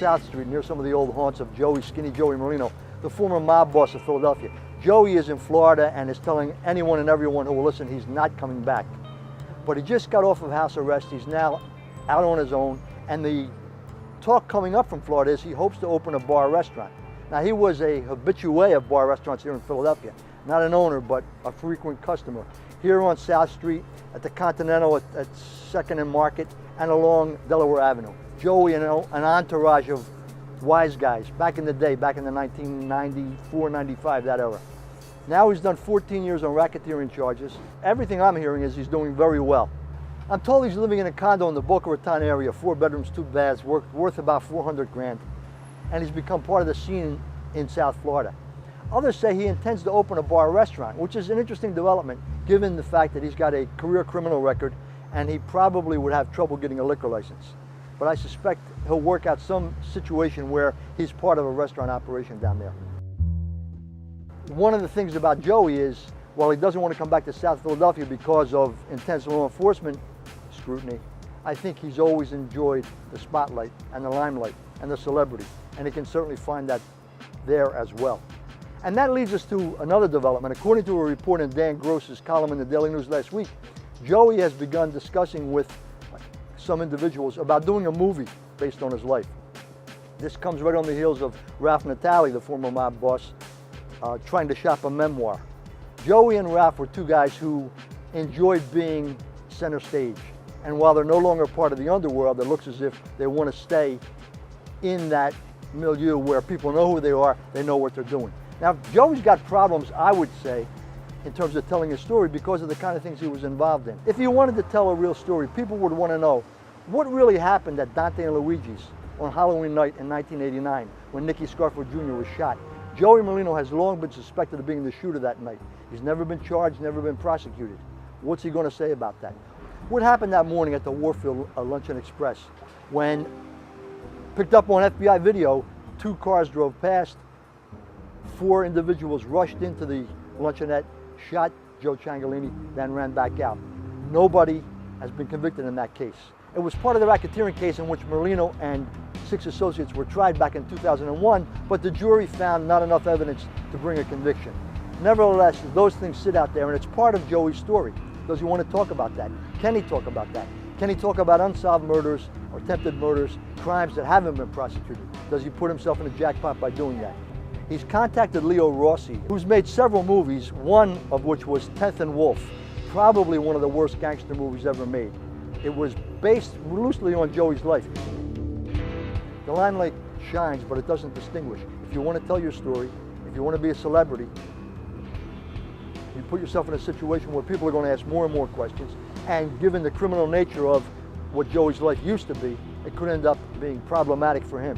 South Street near some of the old haunts of Skinny Joey Merlino, the former mob boss of Philadelphia. Joey is in Florida and is telling anyone and everyone who will listen he's not coming back. But he just got off of house arrest. He's now out on his own, and the talk coming up from Florida is he hopes to open a bar restaurant. Now, he was a habitué of bar restaurants here in Philadelphia. Not an owner, but a frequent customer. Here on South Street, at the Continental, at 2nd and Market, and along Delaware Avenue. Joey and an entourage of wise guys back in the day, back in the 1994, 95, that era. Now he's done 14 years on racketeering charges. Everything I'm hearing is he's doing very well. I'm told he's living in a condo in the Boca Raton area, 4 bedrooms, 2 baths, worth about 400 grand. And he's become part of the scene in South Florida. Others say he intends to open a bar restaurant, which is an interesting development given the fact that he's got a career criminal record and he probably would have trouble getting a liquor license. But I suspect he'll work out some situation where he's part of a restaurant operation down there. One of the things about Joey is, while he doesn't want to come back to South Philadelphia because of intense law enforcement scrutiny, I think he's always enjoyed the spotlight and the limelight and the celebrity, and he can certainly find that there as well. And that leads us to another development. According to a report in Dan Gross's column in the Daily News last week, Joey has begun discussing with some individuals about doing a movie based on his life. This comes right on the heels of Ralph Natale, the former mob boss, trying to shop a memoir. Joey and Ralph were two guys who enjoyed being center stage. And while they're no longer part of the underworld, it looks as if they want to stay in that milieu where people know who they are, they know what they're doing. Now, Joey's got problems, I would say, in terms of telling his story because of the kind of things he was involved in. If he wanted to tell a real story, people would want to know what really happened at Dante and Luigi's on Halloween night in 1989 when Nicky Scarfo Jr. was shot. Joey Merlino has long been suspected of being the shooter that night. He's never been charged, never been prosecuted. What's he going to say about that? What happened that morning at the Warfield Luncheon Express when, picked up on FBI video, 2 cars drove past, 4 individuals rushed into the luncheonette, shot Joe Ciancaglini, then ran back out. Nobody has been convicted in that case. It was part of the racketeering case in which Merlino and 6 associates were tried back in 2001, but the jury found not enough evidence to bring a conviction. Nevertheless, those things sit out there, and it's part of Joey's story. Does he want to talk about that? Can he talk about that? Can he talk about unsolved murders or attempted murders, crimes that haven't been prosecuted? Does he put himself in a jackpot by doing that? He's contacted Leo Rossi, who's made several movies, one of which was 10th and Wolf, probably one of the worst gangster movies ever made. It was based loosely on Joey's life. The limelight shines, but it doesn't distinguish. If you want to tell your story, if you want to be a celebrity, you put yourself in a situation where people are going to ask more and more questions, and given the criminal nature of what Joey's life used to be, it could end up being problematic for him.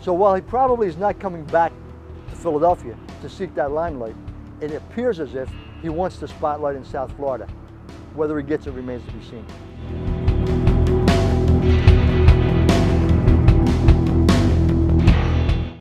So while he probably is not coming back to Philadelphia to seek that limelight, it appears as if he wants the spotlight in South Florida. Whether he gets it remains to be seen.